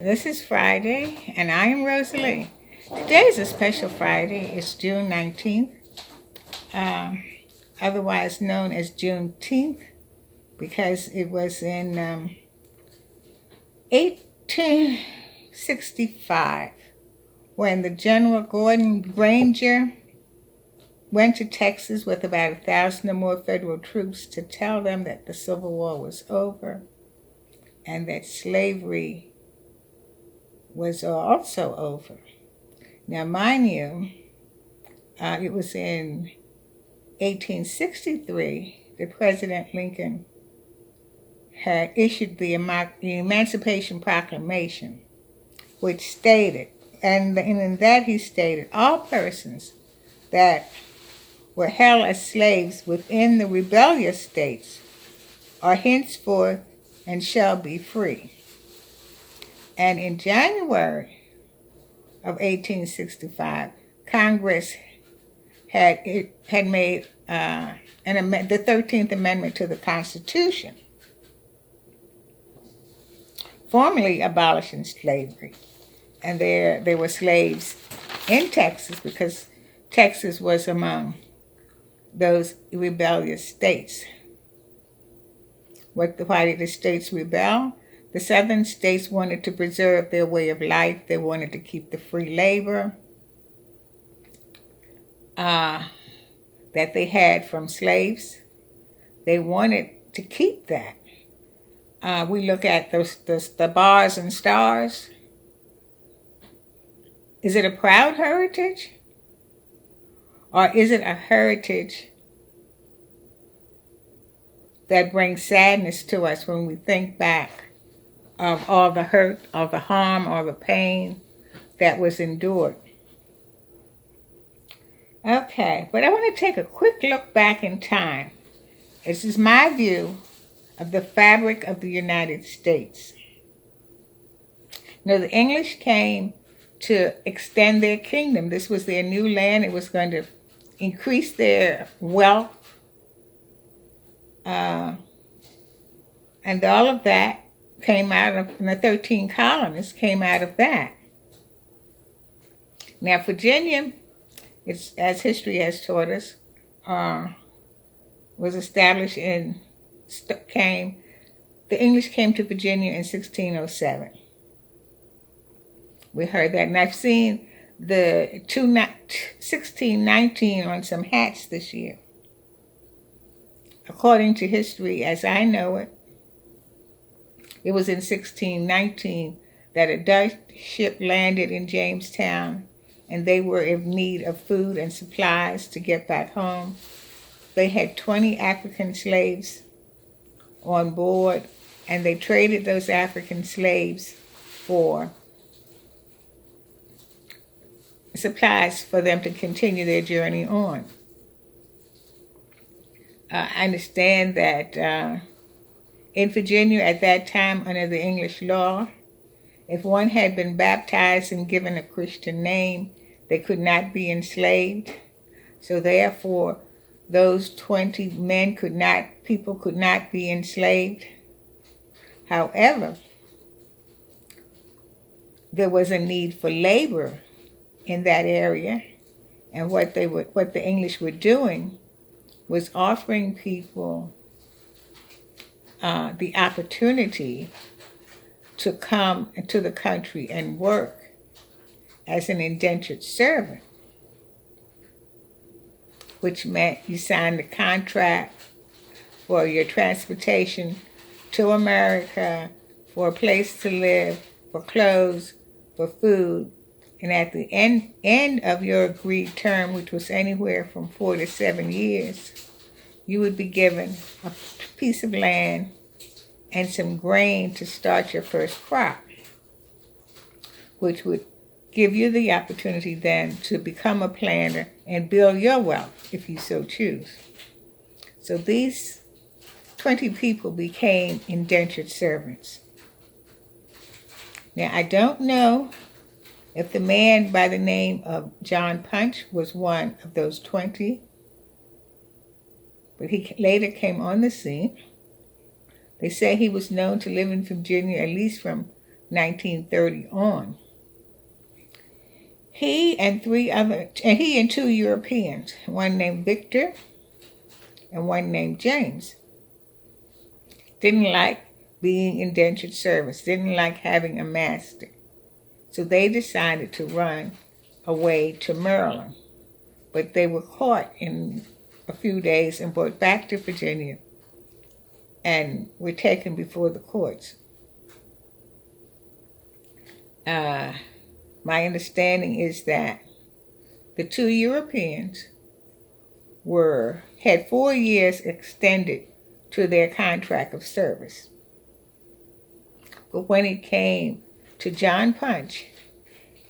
This is Friday, and I am Rosalie. Today is a special Friday. It's June 19th, um, otherwise known as Juneteenth, because it was in 1865 when the General Gordon Granger went to Texas with about 1,000 or more federal troops to tell them that the Civil War was over and that slavery was also over. Now, mind you, it was in 1863 that President Lincoln had issued the Emancipation Proclamation, which stated, and in that he stated, all persons that were held as slaves within the rebellious states are henceforth and shall be free. And in January of 1865, Congress had made the 13th Amendment to the Constitution, formally abolishing slavery. And there were slaves in Texas because Texas was among those rebellious states. Why did the states rebel? The southern states wanted to preserve their way of life. They wanted to keep the free labor that they had from slaves. They wanted to keep that. We look at the bars and stars. Is it a proud heritage? Or is it a heritage that brings sadness to us when we think back of all the hurt, or the harm, or the pain that was endured? Okay, but I want to take a quick look back in time. This is my view of the fabric of the United States. Now, the English came to extend their kingdom. This was their new land. It was going to increase their wealth. And all of that came out of, and the 13 colonies came out of that. Now, Virginia, as history has taught us, was established the English came to Virginia in 1607. We heard that, and I've seen the 1619 on some hats this year. According to history, as I know it, it was in 1619 that a Dutch ship landed in Jamestown, and they were in need of food and supplies to get back home. They had 20 African slaves on board, and they traded those African slaves for supplies for them to continue their journey on. I understand that in Virginia at that time, under the English law, if one had been baptized and given a Christian name, they could not be enslaved. So therefore, those 20 people could not be enslaved. However, there was a need for labor in that area, and what the English were doing was offering people the opportunity to come into the country and work as an indentured servant, which meant you signed a contract for your transportation to America, for a place to live, for clothes, for food, and at the end of your agreed term, which was anywhere from 4 to 7 years, you would be given a piece of land and some grain to start your first crop, which would give you the opportunity then to become a planter and build your wealth if you so choose. So these 20 people became indentured servants. Now, I don't know if the man by the name of John Punch was one of those 20, but he later came on the scene. They say he was known to live in Virginia at least from 1930 on. He and two Europeans, one named Victor and one named James, didn't like being indentured servants, didn't like having a master. So they decided to run away to Maryland. But they were caught in a few days and brought back to Virginia and were taken before the courts. My understanding is that the two Europeans had 4 years extended to their contract of service. But when it came to John Punch,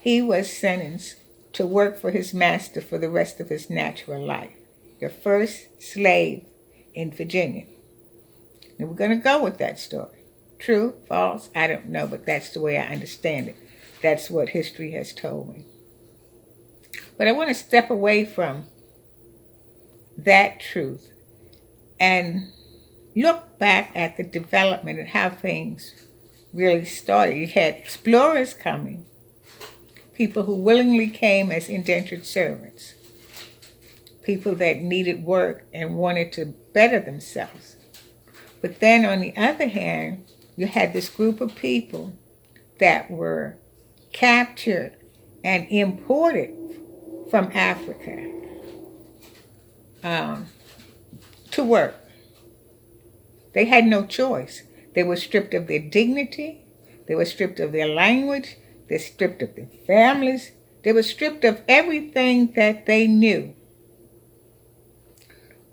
he was sentenced to work for his master for the rest of his natural life. The first slave in Virginia. And we're going to go with that story. True, false, I don't know, but that's the way I understand it. That's what history has told me. But I want to step away from that truth and look back at the development and how things really started. You had explorers coming, people who willingly came as indentured servants, people that needed work and wanted to better themselves. But then on the other hand, you had this group of people that were captured and imported from Africa to work. They had no choice. They were stripped of their dignity. They were stripped of their language. They were stripped of their families. They were stripped of everything that they knew.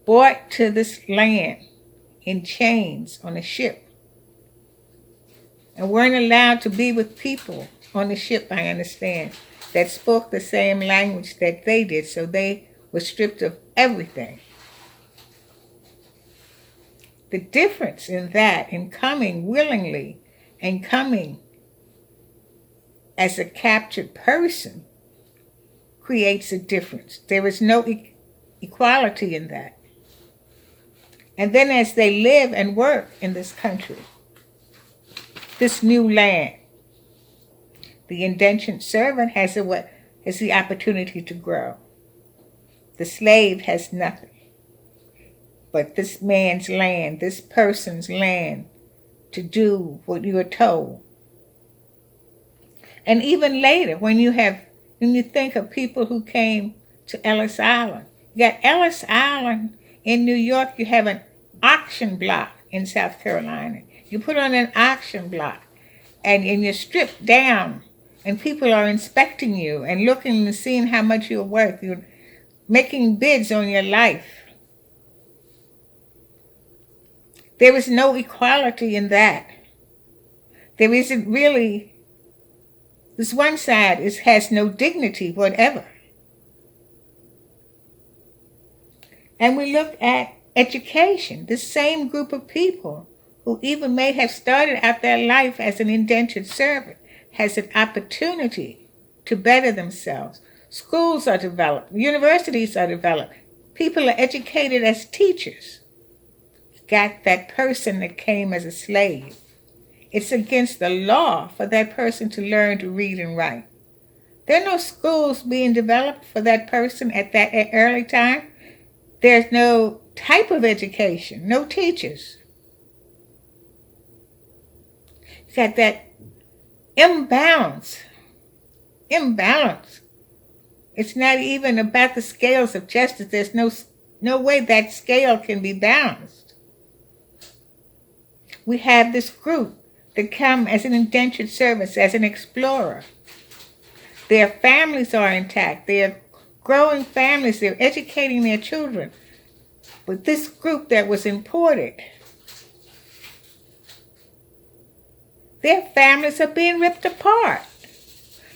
Brought to this land in chains on a ship. And weren't allowed to be with people on the ship, I understand, that spoke the same language that they did. So they were stripped of everything. The difference in that, in coming willingly and coming as a captured person, creates a difference. There is no equality in that. And then as they live and work in this country, this new land, the indentured servant has the opportunity to grow. The slave has nothing but this man's land, this person's land, to do what you are told. And even later, when you think of people who came to Ellis Island, you got Ellis Island in New York, you have an auction block in South Carolina. You put on an auction block and you're stripped down and people are inspecting you and looking and seeing how much you're worth. You're making bids on your life. There is no equality in that. There isn't really. This one side has no dignity whatever. And we look at education. The same group of people who even may have started out their life as an indentured servant has an opportunity to better themselves. Schools are developed. Universities are developed. People are educated as teachers. Got that person that came as a slave. It's against the law for that person to learn to read and write. There are no schools being developed for that person at that early time. There's no type of education, no teachers. You got that imbalance. It's not even about the scales of justice. There's no way that scale can be balanced. We have this group that come as an indentured servant, as an explorer. Their families are intact. They're growing families. They're educating their children. But this group that was imported, their families are being ripped apart.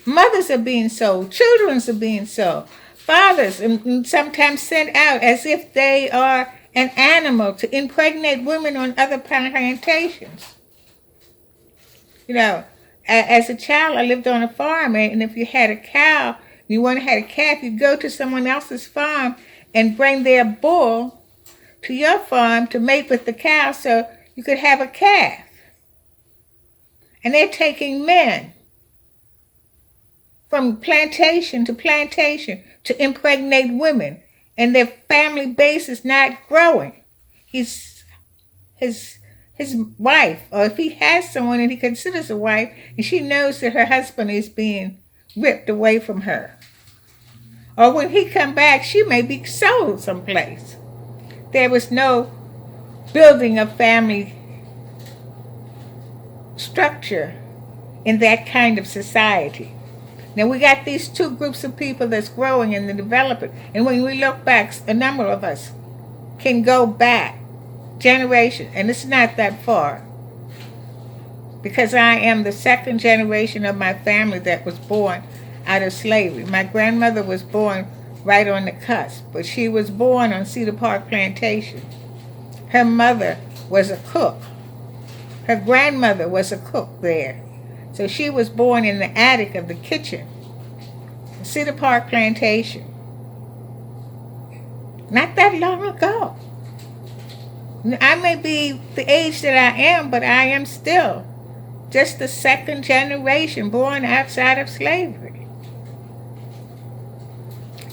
Mothers are being sold. Children are being sold. Fathers and sometimes sent out as if they are an animal to impregnate women on other plantations. You know, as a child, I lived on a farm, and if you had a cow, you wanted to have a calf, you'd go to someone else's farm and bring their bull to your farm to mate with the cow so you could have a calf. And they're taking men from plantation to impregnate women, and their family base is not growing. He's his wife, or if he has someone that he considers a wife, and she knows that her husband is being ripped away from her. Or when he come back, she may be sold someplace. There was no building of family structure in that kind of society. Now we got these two groups of people that's growing and developing. And when we look back, a number of us can go back generation, and it's not that far, because I am the second generation of my family that was born out of slavery. My grandmother was born right on the cusp, but she was born on Cedar Park Plantation. Her mother was a cook. Her grandmother was a cook there. So she was born in the attic of the kitchen. Cedar Park Plantation. Not that long ago. I may be the age that I am, but I am still just the second generation born outside of slavery.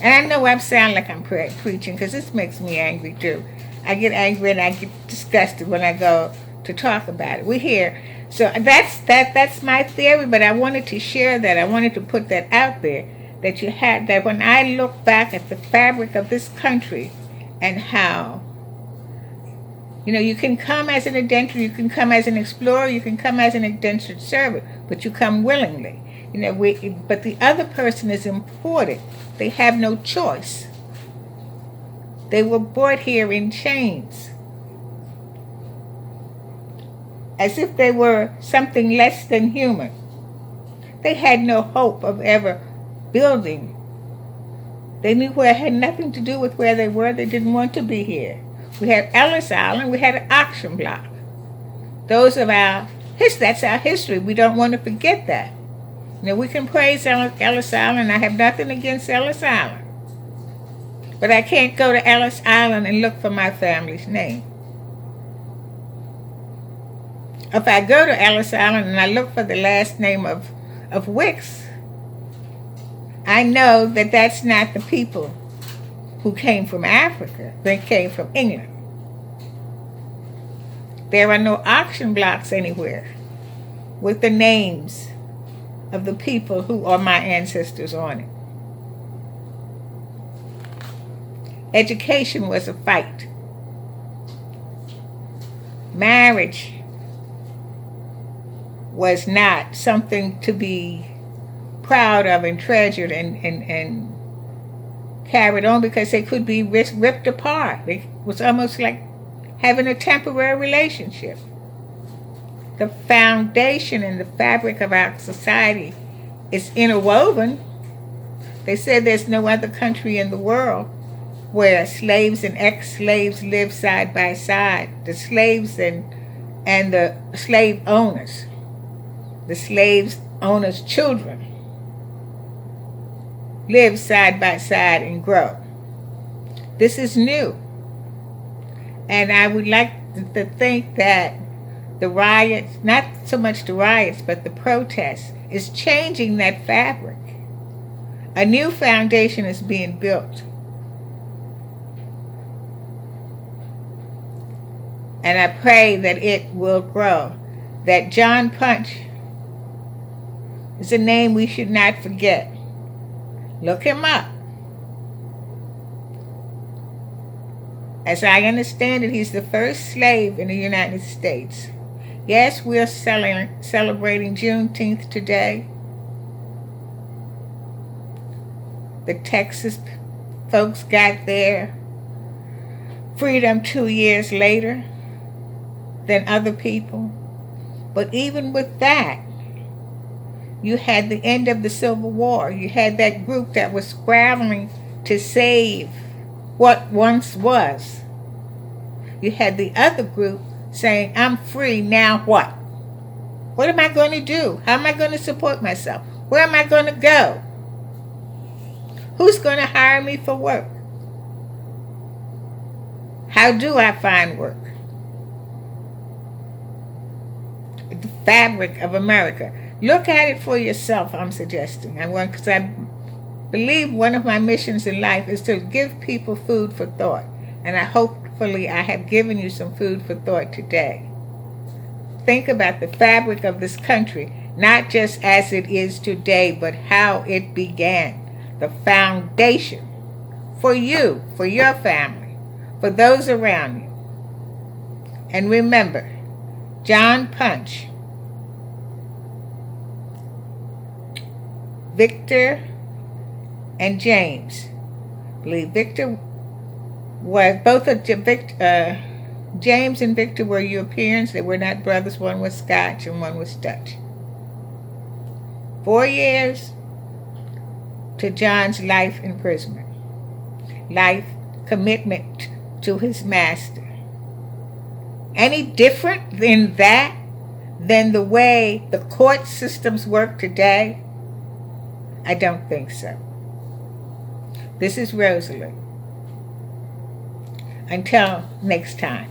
And I know I sound like I'm preaching, because this makes me angry too. I get angry and I get disgusted when I go to talk about it. We're here. So that's my theory, but I wanted to share that. I wanted to put that out there, that you had that. When I look back at the fabric of this country and how, you can come as an indentured, you can come as an explorer, you can come as an indentured servant, but you come willingly. But the other person is imported. They have no choice. They were brought here in chains, as if they were something less than human. They had no hope of ever building. They knew where it had nothing to do with where they were. They didn't want to be here. We had Ellis Island. We had an auction block. That's our history. We don't want to forget that. We can praise Ellis Island. I have nothing against Ellis Island. But I can't go to Ellis Island and look for my family's name. If I go to Ellis Island and I look for the last name of Wicks, I know that that's not the people who came from Africa. They came from England. There are no auction blocks anywhere with the names of the people who are my ancestors on it. Education was a fight. Marriage was not something to be proud of and treasured and carried on, because they could be ripped apart. It was almost like having a temporary relationship. The foundation and the fabric of our society is interwoven. They said there's no other country in the world where slaves and ex-slaves live side by side. The slaves and the slave owners. The slave owners' children live side by side and grow. This is new. And I would like to think that the riots, not so much the riots, but the protests, is changing that fabric. A new foundation is being built. And I pray that it will grow. That John Punch is a name we should not forget. Look him up. As I understand it, he's the first slave in the United States. Yes, we're celebrating Juneteenth today. The Texas folks got their freedom 2 years later than other people. But even with that, you had the end of the Civil War. You had that group that was scrambling to save what once was. You had the other group saying, I'm free, now what? What am I going to do? How am I going to support myself? Where am I going to go? Who's going to hire me for work? How do I find work? fabric of America. Look at it for yourself, I'm suggesting. Because I believe one of my missions in life is to give people food for thought. And hopefully I have given you some food for thought today. Think about the fabric of this country, not just as it is today, but how it began. The foundation for you, for your family, for those around you. And remember, John Punch, Victor, and James. I believe Victor was, both of James and Victor were Europeans. They were not brothers. One was Scotch and one was Dutch. 4 years to John's life imprisonment. Life commitment to his master. Any different than that, than the way the court systems work today? I don't think so. This is Rosalie. Until next time.